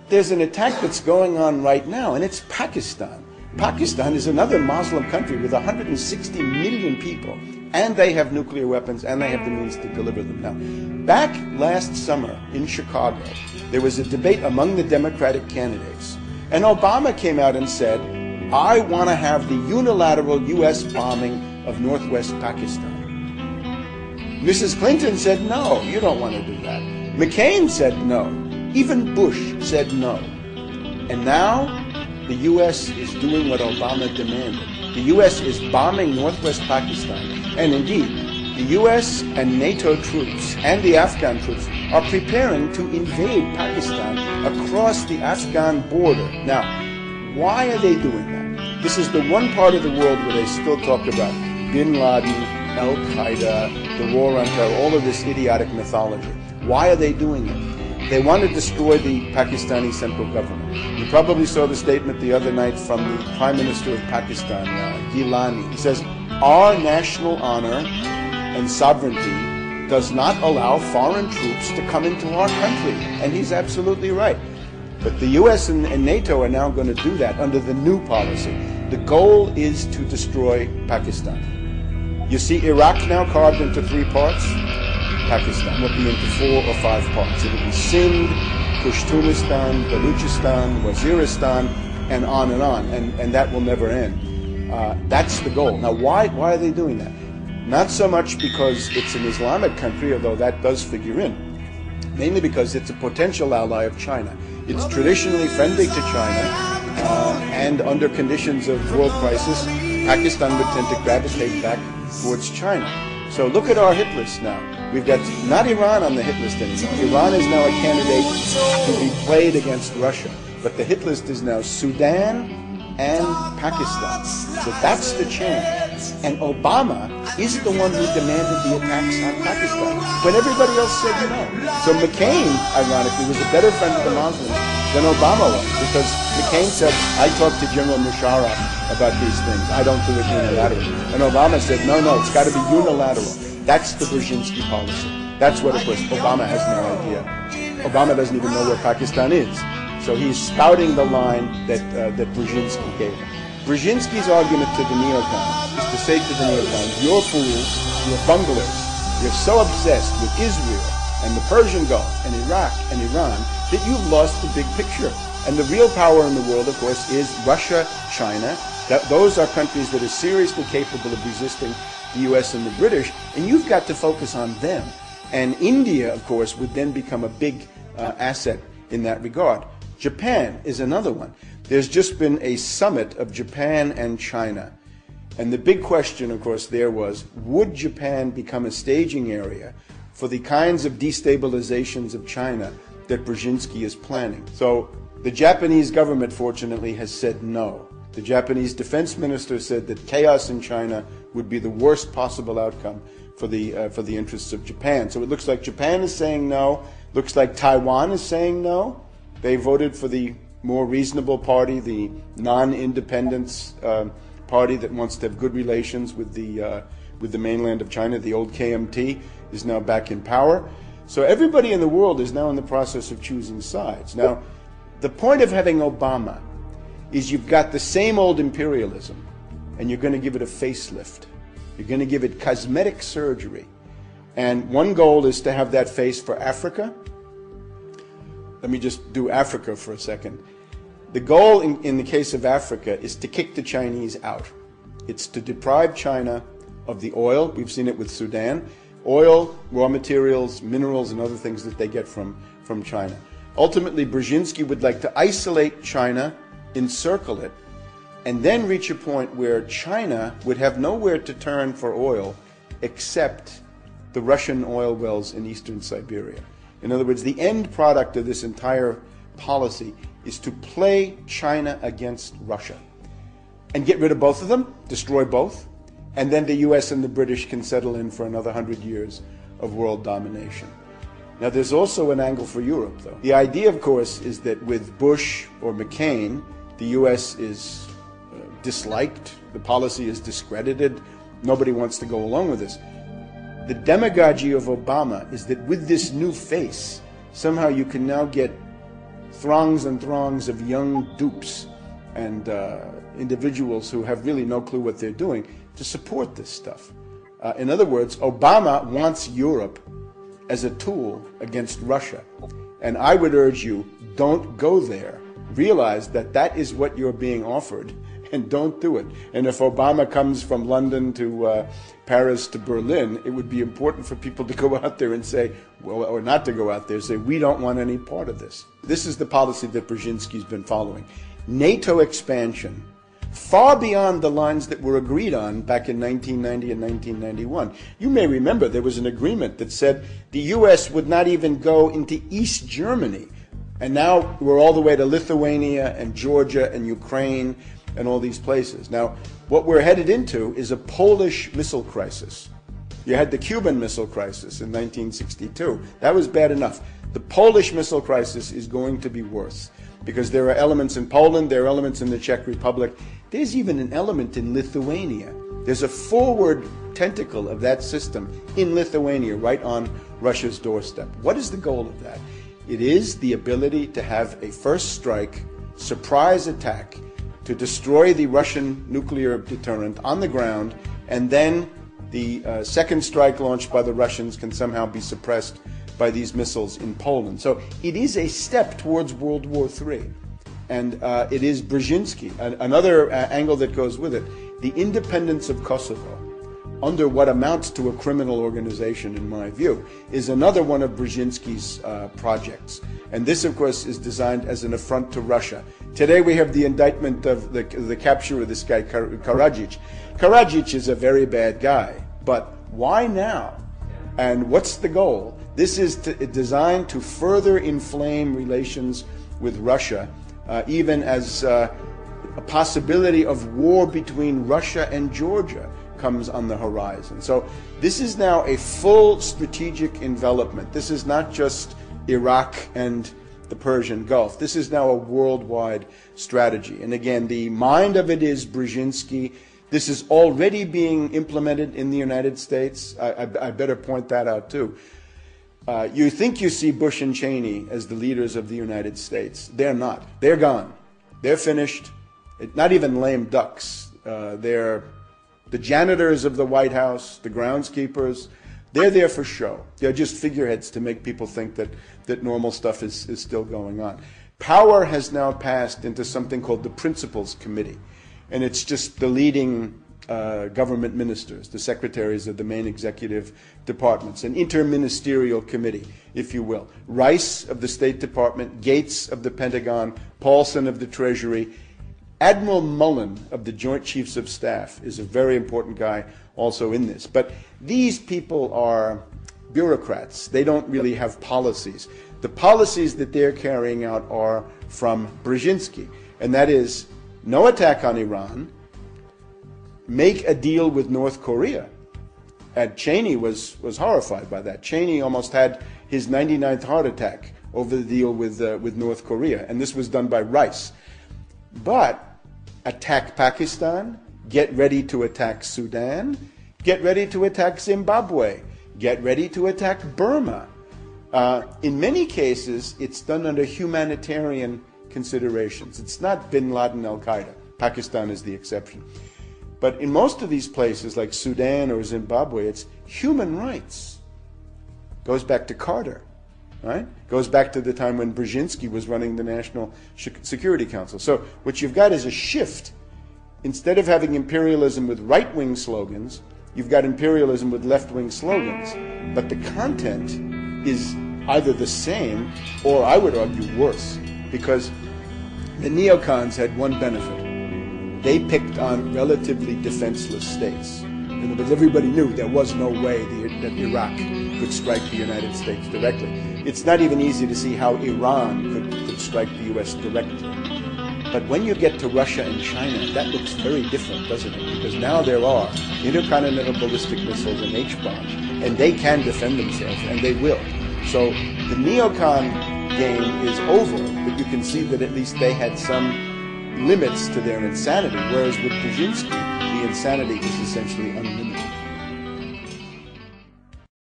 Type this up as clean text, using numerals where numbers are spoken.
There's an attack that's going on right now, and it's Pakistan. Pakistan is another Muslim country with 160 million people, and they have nuclear weapons, and they have the means to deliver them. Now, back last summer in Chicago, there was a debate among the Democratic candidates, and Obama came out and said, I want to have the unilateral U.S. bombing of northwest Pakistan. Mrs. Clinton said, no, you don't want to do that. McCain said no. Even Bush said no. And now the U.S. is doing what Obama demanded. The U.S. is bombing northwest Pakistan. And indeed, the U.S. and NATO troops and the Afghan troops are preparing to invade Pakistan across the Afghan border. Now, why are they doing that? This is the one part of the world where they still talk about Bin Laden, Al-Qaeda, the war on terror, all of this idiotic mythology. Why are they doing it? They want to destroy the Pakistani central government. You probably saw the statement the other night from the Prime Minister of Pakistan, Gilani. He says, our national honor and sovereignty does not allow foreign troops to come into our country. And he's absolutely right. But the U.S. and NATO are now going to do that under the new policy. The goal is to destroy Pakistan. You see Iraq now carved into 3 parts. Pakistan will be into 4 or 5 parts. It will be Sindh, Pashtunistan, Baluchistan, Waziristan, and on, and that will never end. That's the goal. Now, why are they doing that? Not so much because it's an Islamic country, although that does figure in, mainly because it's a potential ally of China. It's traditionally friendly to China, and under conditions of world crisis, Pakistan would tend to gravitate back towards China. So look at our hit list now. We've got not Iran on the hit list anymore. Iran is now a candidate to be played against Russia. But the hit list is now Sudan and Pakistan. So that's the change. And Obama is the one who demanded the attacks on Pakistan, when everybody else said no. So McCain, ironically, was a better friend of the Muslims than Obama was, because McCain said, I talked to General Musharraf about these things. I don't do it unilaterally. And Obama said, no, it's got to be unilateral. That's the Brzezinski policy. That's what, of course, Obama has no idea. Obama doesn't even know where Pakistan is. So he's spouting the line that Brzezinski gave him. Brzezinski's argument to the neocons is to say to the neocons, you're fools, you're bunglers, you're so obsessed with Israel and the Persian Gulf and Iraq and Iran that you've lost the big picture. And the real power in the world, of course, is Russia, China. Those are countries that are seriously capable of resisting the U.S. and the British, and you've got to focus on them. And India, of course, would then become a big asset in that regard. Japan is another one. There's just been a summit of Japan and China. And the big question, of course, there was, would Japan become a staging area for the kinds of destabilizations of China that Brzezinski is planning? So the Japanese government, fortunately, has said no. The Japanese defense minister said that chaos in China would be the worst possible outcome for the interests of Japan. So it looks like Japan is saying no. Looks like Taiwan is saying no. They voted for the more reasonable party, the non-independence party that wants to have good relations with the mainland of China. The old KMT is now back in power. So everybody in the world is now in the process of choosing sides. Now, the point of having Obama is you've got the same old imperialism, and you're going to give it a facelift. You're going to give it cosmetic surgery. And one goal is to have that face for Africa. Let me just do Africa for a second. The goal in the case of Africa is to kick the Chinese out. It's to deprive China of the oil. We've seen it with Sudan. Oil, raw materials, minerals, and other things that they get from China. Ultimately, Brzezinski would like to isolate China, encircle it, and then reach a point where China would have nowhere to turn for oil except the Russian oil wells in eastern Siberia. In other words, the end product of this entire policy is to play China against Russia and get rid of both of them, destroy both, and then the U.S. and the British can settle in for another 100 years of world domination. Now, there's also an angle for Europe, though. The idea, of course, is that with Bush or McCain, the U.S. is disliked, the policy is discredited, nobody wants to go along with this. The demagogy of Obama is that with this new face, somehow you can now get throngs and throngs of young dupes and individuals who have really no clue what they're doing to support this stuff. In other words, Obama wants Europe as a tool against Russia. And I would urge you, don't go there. Realize that that is what you're being offered, and don't do it. And if Obama comes from London to Paris to Berlin, it would be important for people to go out there and say, well, or not to go out there, say, we don't want any part of this. This is the policy that Brzezinski's been following. NATO expansion, far beyond the lines that were agreed on back in 1990 and 1991. You may remember there was an agreement that said the U.S. would not even go into East Germany. And now we're all the way to Lithuania and Georgia and Ukraine and all these places. Now, what we're headed into is a Polish missile crisis. You had the Cuban Missile Crisis in 1962. That was bad enough. The Polish missile crisis is going to be worse because there are elements in Poland, there are elements in the Czech Republic. There's even an element in Lithuania. There's a forward tentacle of that system in Lithuania, right on Russia's doorstep. What is the goal of that? It is the ability to have a first strike, surprise attack, to destroy the Russian nuclear deterrent on the ground, and then the second strike launched by the Russians can somehow be suppressed by these missiles in Poland. So it is a step towards World War III. And it is Brzezinski, another angle that goes with it. The independence of Kosovo, under what amounts to a criminal organization, in my view, is another one of Brzezinski's projects. And this, of course, is designed as an affront to Russia. Today we have the indictment of the capture of this guy, Karadzic. Karadzic is a very bad guy, but why now? And what's the goal? This is designed to further inflame relations with Russia, even as a possibility of war between Russia and Georgia comes on the horizon. So this is now a full strategic envelopment. This is not just Iraq and the Persian Gulf. This is now a worldwide strategy. And again, the mind of it is Brzezinski. This is already being implemented in the United States. I better point that out too. You think you see Bush and Cheney as the leaders of the United States. They're not. They're gone. They're finished. Not even lame ducks. They're the janitors of the White House, the groundskeepers. They're there for show. They're just figureheads to make people think that normal stuff is still going on. Power has now passed into something called the Principals Committee. And it's just the leading government ministers, the secretaries of the main executive departments, an interministerial committee, if you will. Rice of the State Department, Gates of the Pentagon, Paulson of the Treasury. Admiral Mullen of the Joint Chiefs of Staff is a very important guy also in this. But these people are bureaucrats. They don't really have policies. The policies that they're carrying out are from Brzezinski, and that is no attack on Iran, make a deal with North Korea. And Cheney was horrified by that. Cheney almost had his 99th heart attack over the deal with North Korea, and this was done by Rice. But attack Pakistan, get ready to attack Sudan, get ready to attack Zimbabwe, get ready to attack Burma. In many cases, it's done under humanitarian considerations. It's not bin Laden, Al-Qaeda. Pakistan is the exception. But in most of these places, like Sudan or Zimbabwe, it's human rights. Goes back to Carter, right? Goes back to the time when Brzezinski was running the National Security Council. So what you've got is a shift. Instead of having imperialism with right-wing slogans, you've got imperialism with left-wing slogans. But the content is either the same, or I would argue worse, because the neocons had one benefit. They picked on relatively defenseless states. In other words, everybody knew there was no way that Iraq could strike the United States directly. It's not even easy to see how Iran could strike the U.S. directly. But when you get to Russia and China, that looks very different, doesn't it? Because now there are intercontinental ballistic missiles and H-bombs, and they can defend themselves, and they will. So the neocon game is over, but you can see that at least they had some limits to their insanity, whereas with Brzezinski, the insanity is essentially unlimited.